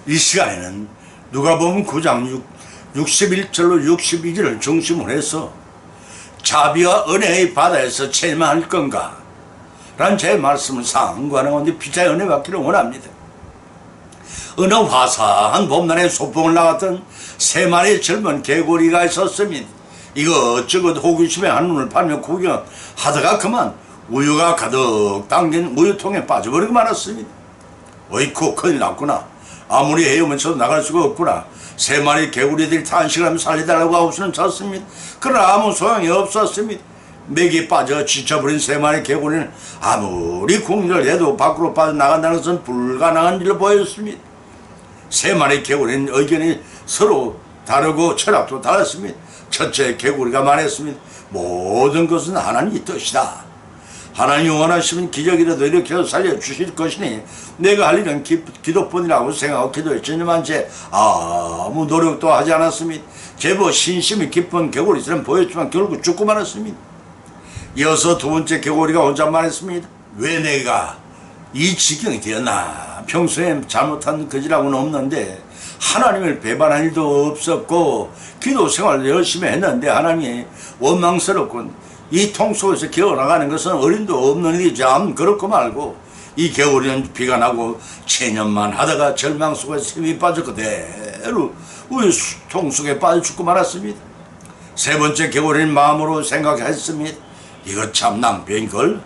이 시간에는 누가복음 9장 61절로 62절을 중심으로 해서 자비와 은혜의 바다에서 체험할 건가? 라는 제 말씀을 상고하는 가운데 피자의 은혜 받기를 원합니다. 어느 화사한 봄날에 소풍을 나갔던 세 마리의 젊은 개구리가 있었습니다. 이것저것 호기심에 한눈을 팔며 구경하다가 그만 우유가 가득 담긴 우유통에 빠져버리고 말았습니다. 어이쿠, 큰일 났구나. 아무리 헤엄쳐도 나갈 수가 없구나. 세 마리 개구리들이 탄식을 하며 살려달라고 하고서는 쳤습니다. 그러나 아무 소용이 없었습니다. 맥이 빠져 지쳐버린 세 마리 개구리는 아무리 궁리를 해도 밖으로 빠져나간다는 것은 불가능한 일로 보였습니다. 세 마리 개구리는 의견이 서로 다르고 철학도 달랐습니다. 첫째 개구리가 말했습니다. 모든 것은 하나님의 뜻이다. 하나님이 원하시면 기적이라도 일으켜 살려주실 것이니 내가 할 일은 기도뿐이라고 생각하고 기도했지만 제 아무 노력도 하지 않았습니다. 제법 신심이 깊은 개구리처럼 보였지만 결국 죽고 말았습니다. 이어서 두 번째 개구리가 혼자 말했습니다. 왜 내가 이 지경이 되었나? 평소에 잘못한 거지라고는 없는데 하나님을 배반할 일도 없었고 기도 생활도 열심히 했는데 하나님이 원망스럽군. 이 통 속에서 기어나가는 것은 어림도 없는 일이지. 그렇고 말고 이 겨울에는 비가 나고 체념만 하다가 절망 속에서 힘이 빠져 그대로 우유통 속에 빠져 죽고 말았습니다. 세 번째 겨울에는 마음으로 생각했습니다. 이거 참 낭비인걸.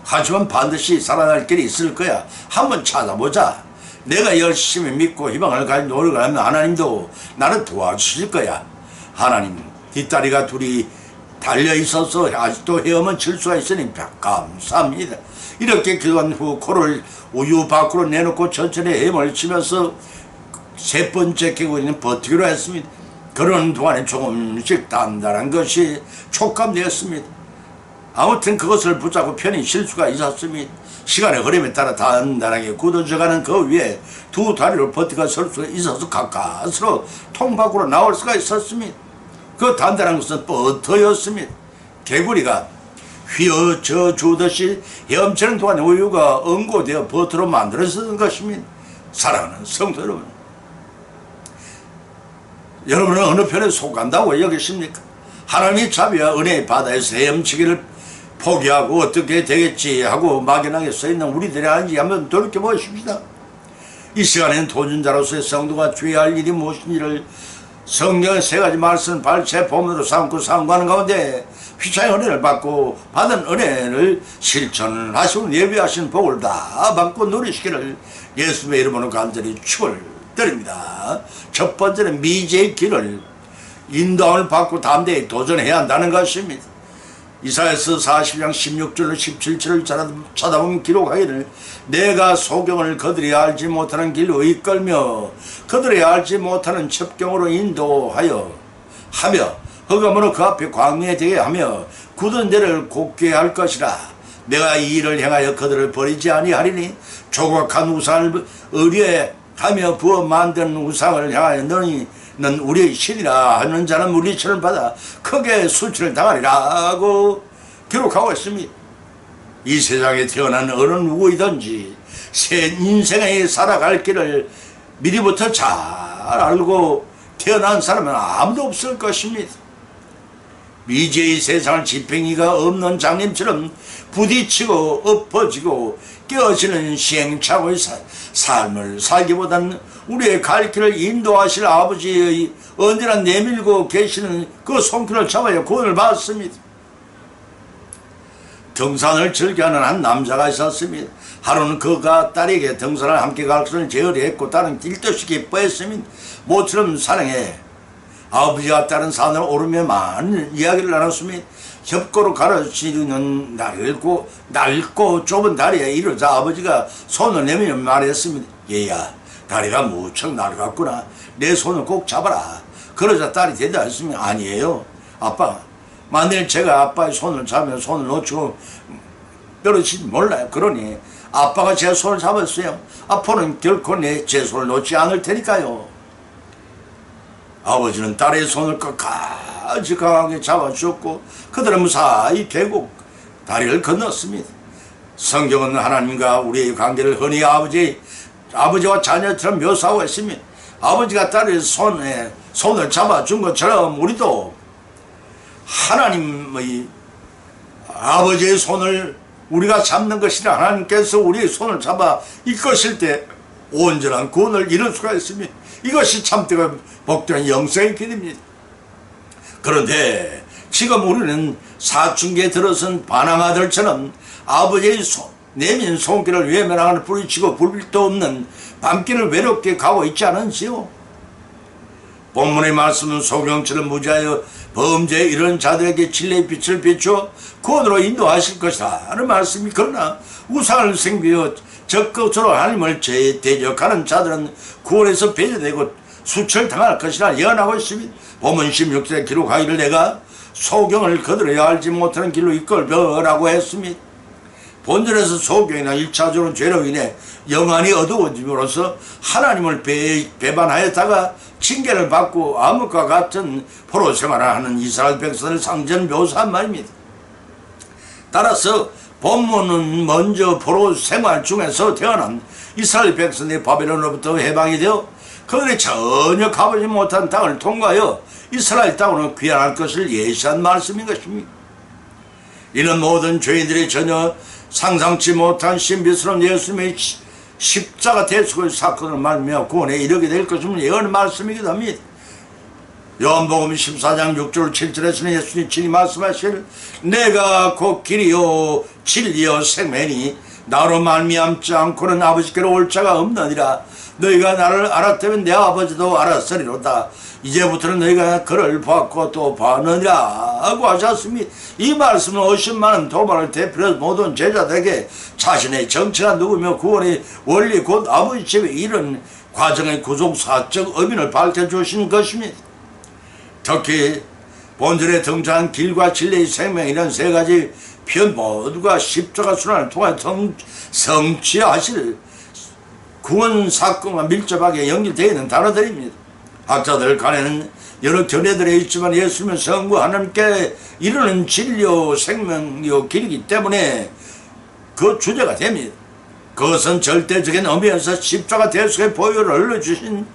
하지만 반드시 살아날 길이 있을 거야. 한번 찾아보자. 내가 열심히 믿고 희망을 가진 노력을 하면 하나님도 나를 도와주실 거야. 하나님, 뒷다리가 둘이 달려있어서 아직도 헤엄은 칠 수가 있으니 감사합니다. 이렇게 기도한 후 코를 우유 밖으로 내놓고 천천히 헤엄을 치면서 세 번째 개구리는 버티기로 했습니다. 그러는 동안에 조금씩 단단한 것이 촉감되었습니다. 아무튼 그것을 붙잡고 편히 쉴 수가 있었습니다. 시간의 흐름에 따라 단단하게 굳어져가는 그 위에 두 다리를 버티고 설 수가 있어서 가까스로 통 밖으로 나올 수가 있었습니다. 그 단단한 것은 버터였습니다. 개구리가 휘어져 주듯이 헤엄치는 동안 우유가 응고되어 버터로 만들어지는 것입니다. 사랑하는 성도 여러분, 여러분은 어느 편에 속한다고 여기십니까? 하나님의 자비와 은혜의 바다에서 헤엄치기를 포기하고 어떻게 되겠지 하고 막연하게 써있는 우리들의 아닌지 한번 돌이켜보십시다. 이 시간에는 도전자로서의 성도가 주의할 일이 무엇인지를 성경의 세 가지 말씀을 발제 본문으로 삼고 상고하는 가운데 휘차의 은혜를 받고 받은 은혜를 실천하시고 예비하신 복을 다 받고 누리시기를 예수님의 이름으로 간절히 축을 드립니다. 첫 번째는 미제의 길을 인도함을 받고 담대히 도전해야 한다는 것입니다. 이사야서 40장 16절로 17절을 찾아보면 기록하기를 내가 소경을 그들이 알지 못하는 길로 이끌며 그들이 알지 못하는 첩경으로 인도하여 하며 흑암으로 그 앞에 광명에 되게 하며 굳은 데를 곱게 할 것이라. 내가 이 일을 행하여 그들을 버리지 아니하리니 조각한 우상을 의뢰하며 부어 만든 우상을 향하여 너희는 우리의 신이라 하는 자는 물리치를 받아 크게 수치를 당하리라고 기록하고 있습니다. 이 세상에 태어난 어느 누구이든지 새 인생에 살아갈 길을 미리부터 잘 알고 태어난 사람은 아무도 없을 것입니다. 미제의 세상을 지팽이가 없는 장님처럼 부딪히고 엎어지고 깨어지는 시행착오의 삶을 살기보다는 우리의 갈 길을 인도하실 아버지의 언제나 내밀고 계시는 그 손길을 잡아야 구원을 받습니다. 등산을 즐겨하는 한 남자가 있었습니다. 하루는 그가 딸에게 등산을 함께 갈 것을 제의했고 딸은 딜듯이 기뻐했습니다. 모처럼 사랑해 아버지와 딸은 산을 오르며 많은 이야기를 나눴습니다. 협고로 가로지르는 넓고 좁은 다리에 이르자 아버지가 손을 내밀며 말했습니다. 얘야, 다리가 무척 낡았구나. 내 손을 꼭 잡아라. 그러자 딸이 대답했습니다. 아니에요 아빠, 만일 제가 아빠의 손을 잡으면 손을 놓치고 떨어질지 몰라요. 그러니 아빠가 제 손을 잡았어요. 앞으로는 결코 제 손을 놓지 않을 테니까요. 아버지는 딸의 손을 끝까지 강하게 잡아주었고 그들은 무사히 계곡 다리를 건넜습니다. 성경은 하나님과 우리의 관계를 흔히 아버지의 아버지와 자녀처럼 묘사하고 있으면 아버지가 딸의 손을 잡아준 것처럼 우리도 하나님의 아버지의 손을 우리가 잡는 것이라 하나님께서 우리의 손을 잡아 이끄실 때 온전한 구원을 이룰 수가 있으며 이것이 참되고 복된 영생의 길입니다. 그런데 지금 우리는 사춘기에 들어선 반항아들처럼 아버지의 내민 손길을 외면하는 뿌리치고 불빛도 없는 밤길을 외롭게 가고 있지 않은지요? 본문의 말씀은 소경처럼 무지하여 범죄에 이런 자들에게 진리의 빛을 비추어 구원으로 인도하실 것이다 하는 말씀이, 그러나 우상을 생기어 적극적으로 하나님을 대적하는 자들은 구원에서 배제되고 수철당할 것이라 예언하고 있습니다. 본문 16절에 기록하기를 내가 소경을 그들에야 알지 못하는 길로 이끌어라고 했습니다. 본전에서 소경이나 1차적으로 죄로 인해 영안이 어두워짐으로써 하나님을 배반하였다가 징계를 받고 암흑과 같은 포로 생활을 하는 이스라엘 백성을 상징 묘사한 말입니다. 따라서 본문은 먼저 포로 생활 중에서 태어난 이스라엘 백성이 바벨론으로부터 해방이 되어 그들이 전혀 가보지 못한 땅을 통과하여 이스라엘 땅으로 귀환할 것을 예시한 말씀인 것입니다. 이는 모든 죄인들이 전혀 상상치 못한 신비스러운 예수님의 십자가 대속의 사건을 말미암아 구원에 이르게 될 것임을 예언한 말씀이기도 합니다. 요한복음 14장 6절 7절에서는 예수님 친히 말씀하실 내가 곧 길이요 진리요 생명이니 나로 말미암지 않고는 아버지께로 올 자가 없느니라. 너희가 나를 알았다면 내 아버지도 알았으리로다. 이제부터는 너희가 그를 봤고 또 봤느니라 하고 하셨습니다. 이 말씀은 오십 많은 도마를 대표해서 모든 제자들에게 자신의 정체가 누구며 구원의 원리 곧 아버지 집에 이른 과정의 구속사적 의미를 밝혀주신 것입니다. 특히 본절에 등장한 길과 진리의 생명이라는 세 가지 편 모두가 십자가 순환을 통해 성취하실 구원 사건과 밀접하게 연결되어 있는 단어들입니다. 학자들 간에는 여러 견해들이 있지만 예수님은 성부 하나님께 이르는 진리요 생명요 길이기 때문에 그 주제가 됩니다. 그것은 절대적인 의미에서 십자가 대속의 보혈을 흘려주신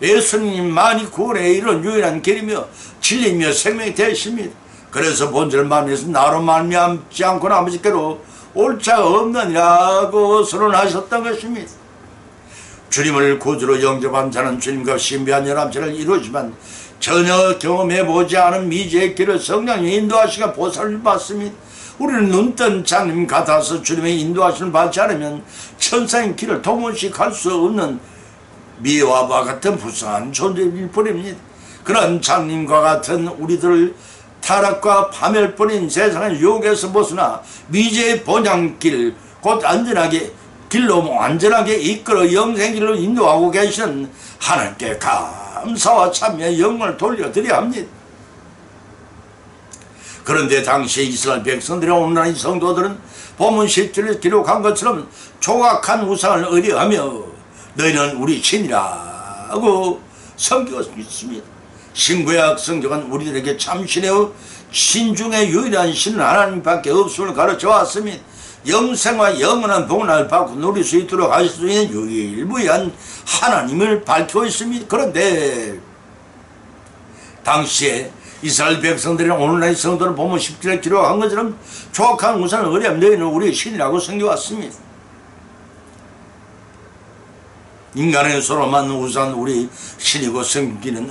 예수님만이 구원에 이르는 유일한 길이며 진리며 생명이 되십니다. 그래서 본절 말미에서 나로 말미암지 않고는 아버지께로 올 자가 없느니라고 선언하셨던 것입니다. 주님을 구주로 영접한 자는 주님과 신비한 연합체를 이루지만 전혀 경험해보지 않은 미지의 길을 성령이 인도하시가 보살을 받습니다. 우리는 눈뜬 장님 같아서 주님의 인도하심을 받지 않으면 천사의 길을 도무지 갈 수 없는 미와 바 같은 불쌍한 존재일 뿐입니다. 그런 장님과 같은 우리들을 타락과 파멸뿐인 세상의 유혹에서 벗어나 미지의 본향길 곧 안전하게 길로 안전하게 이끌어 영생길로 인도하고 계시는 하나님께 감사와 참여의 영광을 돌려드려야 합니다. 그런데 당시 이스라엘 백성들의 온라인 성도들은 본문 10절에 기록한 것처럼 조각한 우상을 의뢰하며 너희는 우리 신이라고 섬기고 있습니다. 신구약 성경은 우리들에게 참신의 신중의 유일한 신은 하나님밖에 없음을 가르쳐 왔습니다. 영생과 영원한 복을 받고 누릴 수 있도록 하실 수 있는 유일무이한 하나님을 밝히고 있습니다. 그런데 당시에 이스라엘 백성들은 오늘날 성도를 보면 10절에 기록한 것처럼 조악한 우상을 의뢰하면 너희는 우리의 신이라고 섬겨왔습니다. 인간의 서로만 우상 우리 신이고 섬기는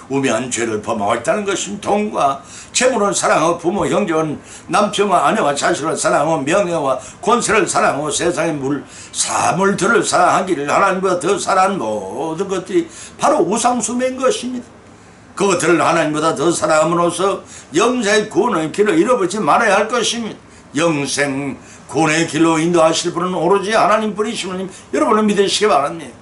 우매한 죄를 범하고 있다는 것은 돈과 재물을 사랑하고 부모 형제와 남편과 아내와 자식을 사랑하고 명예와 권세를 사랑하고 세상의 사물들을 사랑하기를 하나님보다 더 사랑하는 모든 것들이 바로 우상숭배인 것입니다. 그것들을 하나님보다 더 사랑함으로써 영생 구원의 길을 잃어버리지 말아야 할 것입니다. 영생 구원의 길로 인도하실 분은 오로지 하나님뿐이심을 여러분은 믿으시기 바랍니다.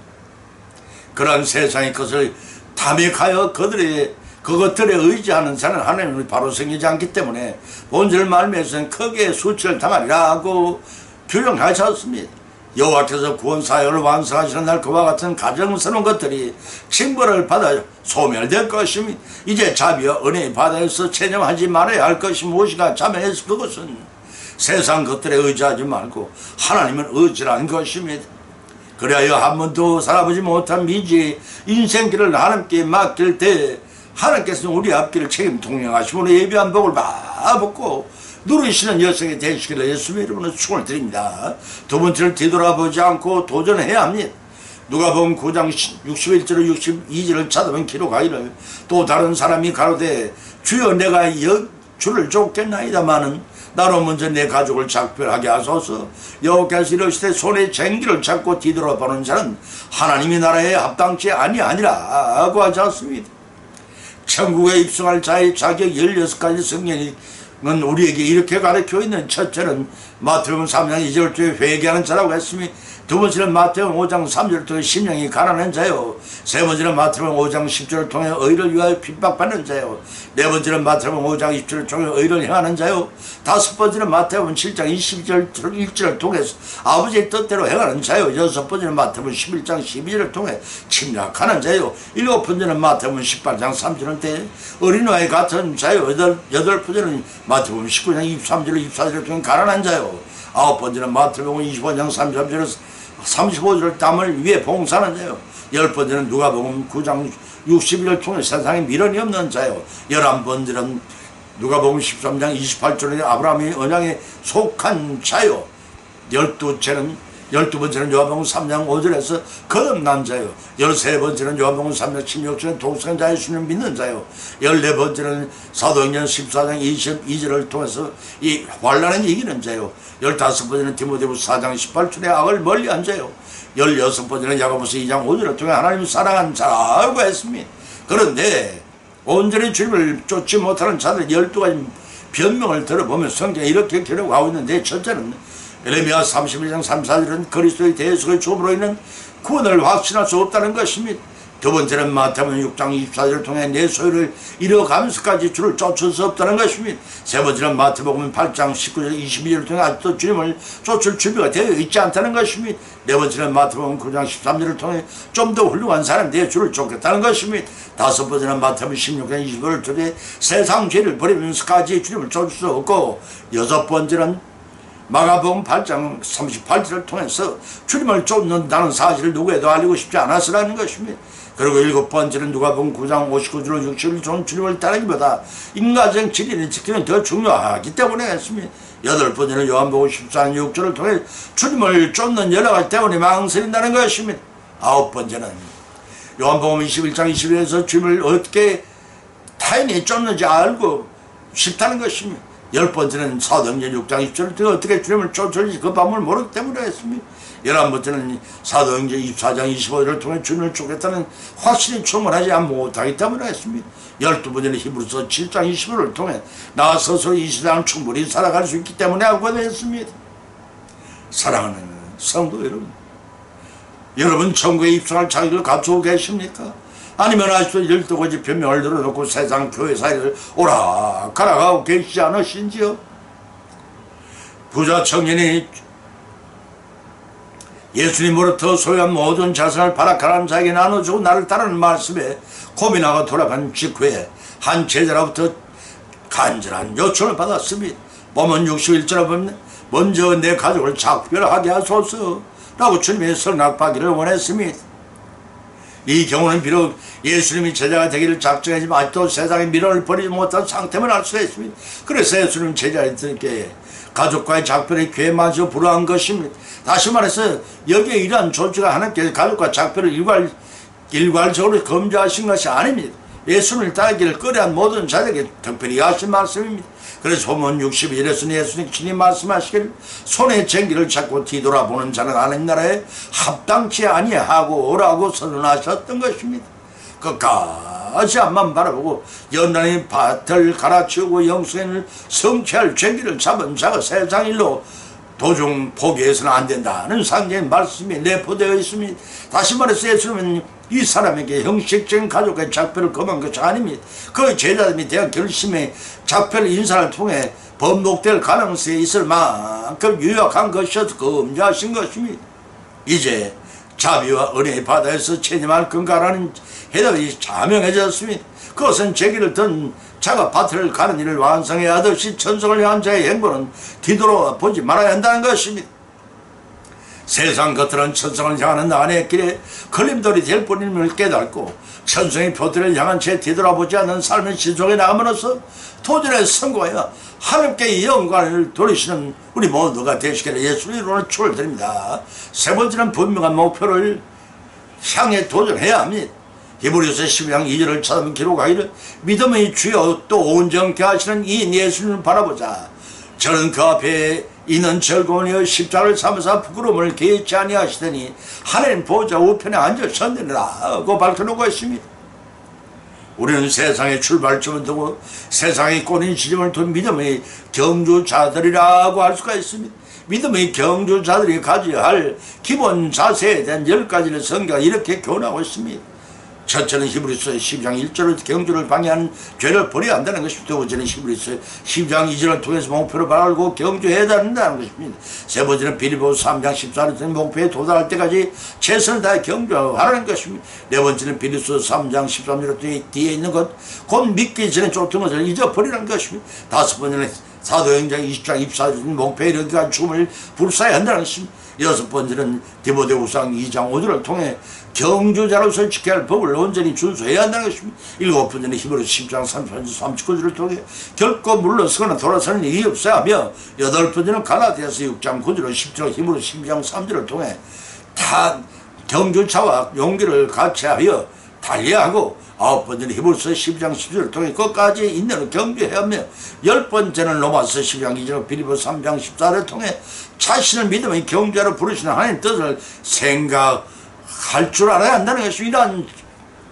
그러한 세상의 것을 탐닉하여 그것들에 의지하는 자는 하나님을 바로 섬기지 않기 때문에 본절 말미에서는 크게 수치를 당하리라고 규정하셨습니다. 여호와께서 구원 사역을 완성하시는 날 그와 같은 가정스러운 것들이 징벌을 받아 소멸될 것입니다. 이제 자비와 은혜의 바다에서 체념하지 말아야 할 것이 무엇인가 자명해서 그것은 세상 것들에 의지하지 말고 하나님을 의지하는 것입니다. 그리하여 한 번도 살아보지 못한 미지의 인생길을 하나님께 맡길 때 하나님께서는 우리 앞길을 책임 통행하심으로 예비한 복을 받고 누리시는 여성이 되시기를 예수님의 이름으로 축원을 드립니다. 두 번째를 뒤돌아보지 않고 도전해야 합니다. 누가복음 9장 61절로 62절을 찾으면 기록하기를 또 다른 사람이 가로되 주여 내가 주를 쫓겠나이다마는 나로 먼저 내 가족을 작별하게 하소서. 여호와께서 이르시되 손에 쟁기를 잡고 뒤돌아보는 자는 하나님의 나라에 합당치 아니하니라 고 하지 않습니다. 천국에 입성할 자의 자격 16가지 성경은 우리에게 이렇게 가르쳐 있는 첫째는 마태복음 3장 2절에 회개하는 자라고 했으며 두 번째는 마태복음 5장 3절을 통해 심령이 가난한 자요, 세 번째는 마태복음 5장 10절을 통해 의를 위하여 핍박받는 자요, 네 번째는 마태복음 5장 20절을 통해 의를 행하는 자요, 다섯 번째는 마태복음 7장 22절 1절을 통해서 아버지의 뜻대로 행하는 자요, 여섯 번째는 마태복음 11장 12절을 통해 침략하는 자요, 일곱 번째는 마태복음 18장 3절을 통해 어린아이 같은 자요, 여덟 번째는 마태복음 19장 23절을 24절을 통해 가난한 자요, 아홉 번째는 마태복음 25장 33절에서 35절 땀을 위해 봉사하는 자요, 열 번째는 누가복음 9장 61절을 통해 세상에 미련이 없는 자요, 11번째는 누가복음 13장 28절에 아브라함의 언약에 속한 자요, 12번째는 요한복음 3장 5절에서 거듭난 자요, 13번째는 요한복음 3장 16절에 독생자 자의 예수님을 믿는 자요, 14번째는 사도행전 14장 22절을 통해서 이 환난을 이기는 자요, 15번째는 디모데후서 4장 18절에 악을 멀리한 자요, 16번째는 야고보서 2장 5절을 통해 하나님을 사랑한 자라고 했습니다. 그런데 온전히 주님을 쫓지 못하는 자들 12가지 변명을 들어보면 성경에 이렇게 기록하고 있는데, 첫째는 에레미야 31장 3-4절은 그리스도의 대속의 죽음으로 인한 구원을 확신할 수 없다는 것입니다. 두 번째는 마태복음 6장 24절을 통해 내 소유를 잃어가면서까지 주를 쫓을 수 없다는 것입니다. 세 번째는 마태복음 8장 19절 22절을 통해 아직도 주님을 쫓을 준비가 되어 있지 않다는 것입니다. 네 번째는 마태복음 9장 13절을 통해 좀 더 훌륭한 사람 내 주를 쫓겠다는 것입니다. 다섯 번째는 마태복음 16장 25절을 통해 세상 죄를 버리면서까지 주님을 쫓을 수 없고, 여섯 번째는 마가복음 8장 38절을 통해서 주님을 쫓는다는 사실을 누구에도 알리고 싶지 않았으라는 것입니다. 그리고 일곱 번째는 누가복음 9장 59절로 60절 주님을 따르기보다 인간적 진리를 지키는 더 중요하기 때문에 했습니다. 여덟 번째는 요한복음 14장 6절을 통해 주님을 쫓는 연락을 때문에 망설인다는 것입니다. 아홉 번째는 요한복음 21장 21절에서 주님을 어떻게 타인이 쫓는지 알고 싶다는 것입니다. 열 번째는 사도행전 6장 20절을 통해 어떻게 주님을 쫓을지 그 방법을 모르기 때문에 했습니다. 11번째는 사도행전 24장 25절을 통해 주님을 쫓겠다는 확신이 충만하지 못하기 때문에 했습니다. 12번째는 히브리서 7장 25절을 통해 나 스스로 이 세상을 충분히 살아갈 수 있기 때문에 하고 했습니다. 사랑하는 성도 여러분 천국에 입성할 자격을 갖추고 계십니까? 아니면 아직도 12가지 변명을 늘어놓고 세상 교회 사이를 오락가락하고 계시지 않으신지요? 부자 청년이 예수님으로부터 소유한 모든 자산을 바라카라는 자에게 나눠주고 나를 따르는 말씀에 고민하고 돌아간 직후에 한 제자로부터 간절한 요청을 받았습니다. 보면 61절에 보면 먼저 내 가족을 작별하게 하소서 라고 주님의 성낙받기를 원했습니다. 이 경우는 비록 예수님이 제자가 되기를 작정하지만 아직도 세상의 미련을 버리지 못한 상태만 알 수 있습니다. 그래서 예수님 제자들에게 가족과의 작별의 괴마저 불허한 것입니다. 다시 말해서 여기에 이러한 조치가 하나님께서 가족과 작별을 일괄적으로 금지하신 것이 아닙니다. 예수님을 따르기를 꺼려한 모든 자들에게 특별히 하신 말씀입니다. 그래서 본문 62절에서는 예수님 친히 말씀하시기를 손에 쟁기를 잡고 뒤돌아보는 자는 하나님 나라에 합당치 아니하고 라고 선언하셨던 것입니다. 끝까지 앞만 바라보고 연단의 밭을 갈아치우고 영생을 성취할 쟁기를 잡은 자가 세상 일로 도중 포기해서는 안 된다는 상징의 말씀이 내포되어 있습니다. 다시 말해서 예수님은 이 사람에게 형식적인 가족의 작별을 금한 것이 아닙니다. 그 제자들이 대한 결심의 작별 인사를 통해 번복될 가능성이 있을 만큼 유약한 것이어서 금지하신 것입니다. 이제 자비와 은혜의 바다에서 체념할 건가라는 해답이 자명해졌습니다. 그것은 제기를 든 자가 밭을 가는 일을 완성해야 하듯이 천성을 향한 자의 행보는 뒤돌아보지 말아야 한다는 것입니다. 세상 것들은 천성을 향하는 나의 길에 걸림돌이 될 뿐임을 깨닫고 천성의 표들을 향한 채 뒤돌아보지 않는 삶의 지속에 나감으로써 도전에 성공하여 하나님께 영광을 돌리시는 우리 모두가 되시기를 예수님 이름으로 축원드립니다. 세 번째는 분명한 목표를 향해 도전해야 합니다. 히브리서 12장 2절을 찾으면 기록하기를 믿음의 주여 또 온전케 하시는 이 예수님을 바라보자. 저는 그 앞에 있는 즐거운이여 십자가를 삼으사 부끄러움을 개의치 아니하시더니 하나님 보좌 우편에 앉으셨느니라 하고 밝혀놓고 있습니다. 우리는 세상의 출발점을 두고 세상의 꼬린 지점을 둔 믿음의 경주자들이라고 할 수가 있습니다. 믿음의 경주자들이 가져야 할 기본 자세에 대한 10가지를 성경가 이렇게 교훈하고 있습니다. 첫째는 히브리서 12장 1절을 경주를 방해하는 죄를 버려야 한다는 것입니다. 두 번째는 히브리서 12장 2절을 통해서 목표를 바라고 경주해야 한다는 것입니다. 세 번째는 빌립보서 3장 14절을 통해 목표에 도달할 때까지 최선을 다해 경주하라는 것입니다. 네 번째는 빌립보서 3장 13절을 뒤에 있는 것 곧 믿기 전에 쫓은 것을 잊어버리라는 것입니다. 다섯 번째는 사도행전 20장 24절 목표에 이르기까지 죽음을 불사해야 한다는 것입니다. 여섯 번째는 디모데후서 2장 5절을 통해 경주자로서 지켜야 할 법을 온전히 준수해야 한다는 것입니다. 일곱 번째는 히브리서 10장 39절을 통해 결코 물러서거나 돌아서는 일이 없어야 하며 여덟 번째는 갈라디아서 6장 9절로 10절 히브리서 12장 3절을 통해 다 경주차와 용기를 같이 하여 달려야 하고 아홉 번째는 히브리서 12장 10절을 통해 끝까지 인내로 경주해야 하며 열 번째는 로마서 12장 2절 빌립보서 3장 14절을 통해 자신을 믿음의 경주자로 부르시는 하나님 뜻을 생각할 줄 알아야 한다는 것이 이러한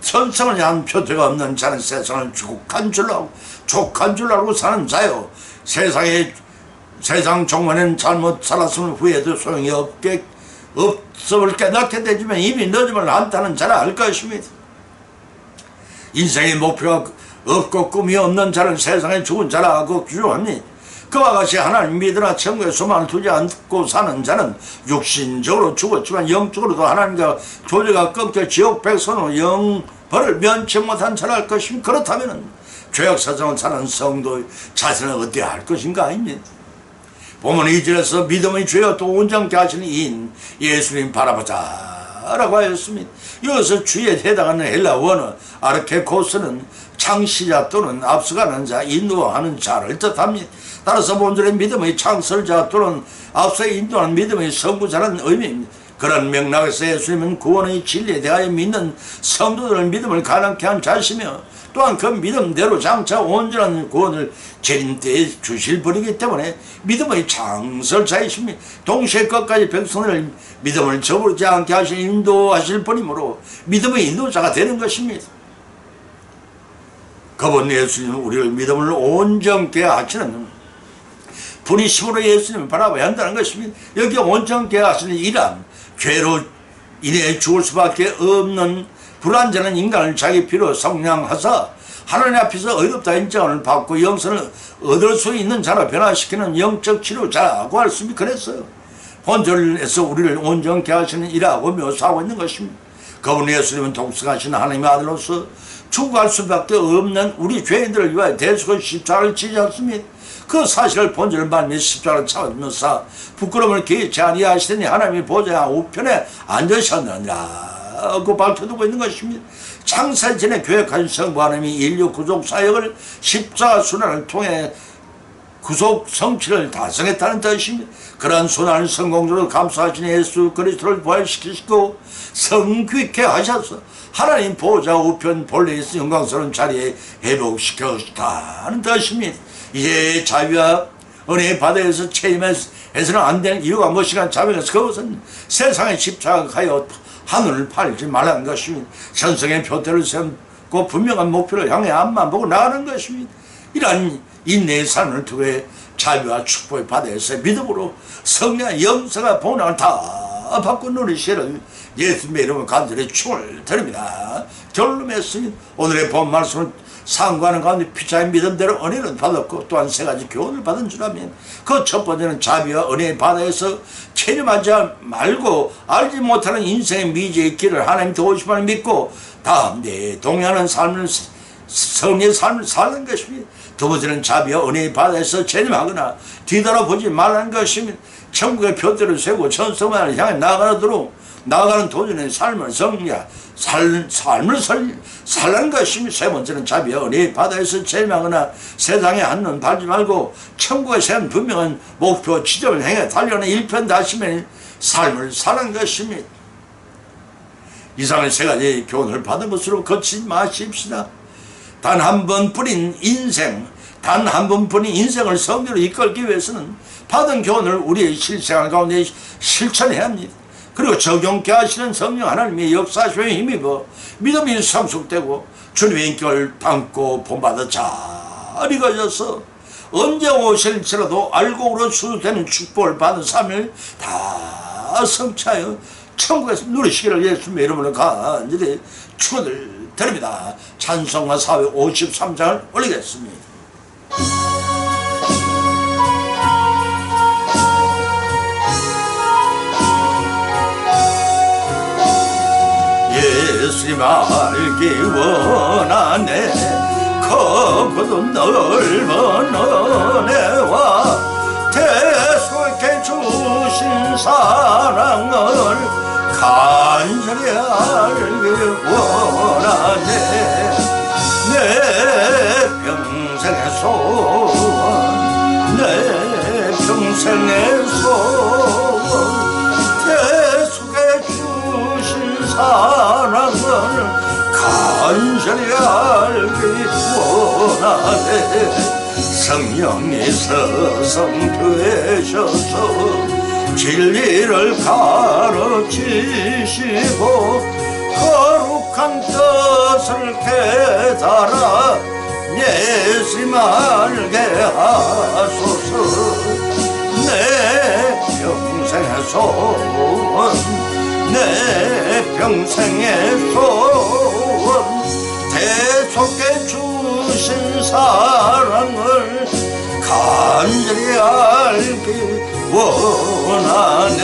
천성을 향한 표대가 없는 자는 세상을 족한 줄로 알고 사는 자요 세상 종말에는 잘못 살았으면 후회도 소용이 없음을 깨닫게 되지만 이미 늦음을 안다는 자라 알 것입니다. 인생의 목표가 없고 꿈이 없는 자는 세상에 죽은 자라고 규정합니다. 그와 같이 하나님 믿으나 천국에 소망을 두지 않고 사는 자는 육신적으로 죽었지만 영적으로도 하나님과 교제가 끊겨 지옥 백선으로 영벌을 면치 못한 자라 할 것입니다. 그렇다면 죄악사정을 사는 성도 자신은 어때야 할 것인가 아닙니다. 보면 2절에서 믿음의 주여 또 온전케 하시는 이인 예수님 바라보자 라고 하였습니다. 여기서 주에 해당하는 헬라 원어 아르케코스는 창시자 또는 앞서가는 자, 인도하는 자를 뜻합니다. 따라서 본절의 믿음의 창설자 또는 앞서 인도하는 믿음의 선구자라는 의미입니다. 그런 맥락에서 예수님은 구원의 진리에 대하여 믿는 성도들의 믿음을 가능케 한 자시며 또한 그 믿음대로 장차 온전한 구원을 재림때에 주실 분이기 때문에 믿음의 창설자이십니다. 동시에 끝까지 백성을 믿음을 저버리지 않게 하실 인도하실 분이므로 믿음의 인도자가 되는 것입니다. 그분 예수님은 우리를 믿음을 온전케 하시는 분이심으로 예수님을 바라봐야 한다는 것입니다. 여기 온전케 하시는 이란 죄로 인해 죽을 수밖에 없는 불완전한 인간을 자기 피로 성량하사 하나님 앞에서 의롭다 인정을 받고 영생을 얻을 수 있는 자로 변화시키는 영적 치료자라고 할 수 있습니다. 그랬어요. 본절에서 우리를 온전케 하시는 이라고 묘사하고 있는 것입니다. 그분 예수님은 독생하신 하나님의 아들로서 죽어갈 수밖에 없는 우리 죄인들을 위하여 대속의 십자가를 지지 않습니다. 그 사실을 본절을 말미암아 십자가를 참으면서 부끄러움을 개의치 아니하시더니 하나님의 보좌 우편에 앉으셨느니라 고 밝혀두고 있는 것입니다. 창세 전에 계획하신 성부 하나님이 인류 구속 사역을 십자가 순환을 통해 구속 성취를 달성했다는 뜻입니다. 그러한 순환을 성공적으로 감수하신 예수 그리스도를 부활시키시고 성귀케 하셔서 하나님 보좌 우편 본래 있은 영광스러운 자리에 회복시켰다는 뜻입니다. 이제 자비와 은혜의 바다에서 체험해서는 안 되는 이유가 무엇이냐 자비에서 그것은 세상에 집착하여 하늘을 팔지 말라는 것입니다. 천성의 표대를 세우고 분명한 목표를 향해 앞만 보고 나가는 것입니다. 이러한 인내의 삶을 통해 자비와 축복의 바다에서 믿음으로 성령의 영성과 본향을 다 받고 누리시는 예수님의 이름으로 간절히 축을 드립니다. 결론 맺습니다. 오늘의 본 말씀을 상고하는 가운데 피차의 믿음대로 은혜를 받았고 또한 세 가지 교훈을 받은 줄 아면 그 첫 번째는 자비와 은혜의 바다에서 체념하지 말고 알지 못하는 인생의 미지의 길을 하나님 도우심을 믿고 다음 내 동의하는 삶을 성리의 삶을 사는 것입니다. 두 번째는 자비와 은혜의 바다에서 체념하거나 뒤돌아보지 말라는 것입니다. 천국의 표대를 세우고 천성만을 향해 나아가는 도전의 삶을 삶을 살라는 것이며, 세 번째는 자비와 은혜의 바다에서 젤망하나 세상에 한눈 팔지 말고 천국에 세운 분명한 목표 지점을 향해 달려가는 일편다심의 삶을 사는 것입니다. 이상의 세 가지 교훈을 받은 것으로 거치지 마십시다. 단 한 번뿐인 인생, 단 한 번뿐인 인생을 성대로 이끌기 위해서는 받은 교훈을 우리의 실생활 가운데 실천해야 합니다. 그리고 적용케 하시는 성령 하나님의 역사쇼에 힘입어 믿음이 성숙되고 주님의 인격을 담고 본받아 잘 익어져서 언제 오실지라도 알곡으로 수되는 축복을 받은 삶을 다 성취하여 천국에서 누리시기를 예수님의 이름으로 간절히 축원드립니다. 찬송가 453장을 올리겠습니다. 예수님 알기 원하네. 크고도 넓은 은혜와 대속해 주신 사랑을 간절히 알기 원하네. 내 평생의 소원, 내 평생의 소원, 대속해 주신 사랑을 간절히 알기 원하네. 성령이 서성되셔서 진리를 가르치시고 거룩한 뜻을 깨달아 예수님 알게 하소서. 내 평생의 소원, 내 평생의 소원, 대속해 주신 사랑을 간절히 알기 원하네.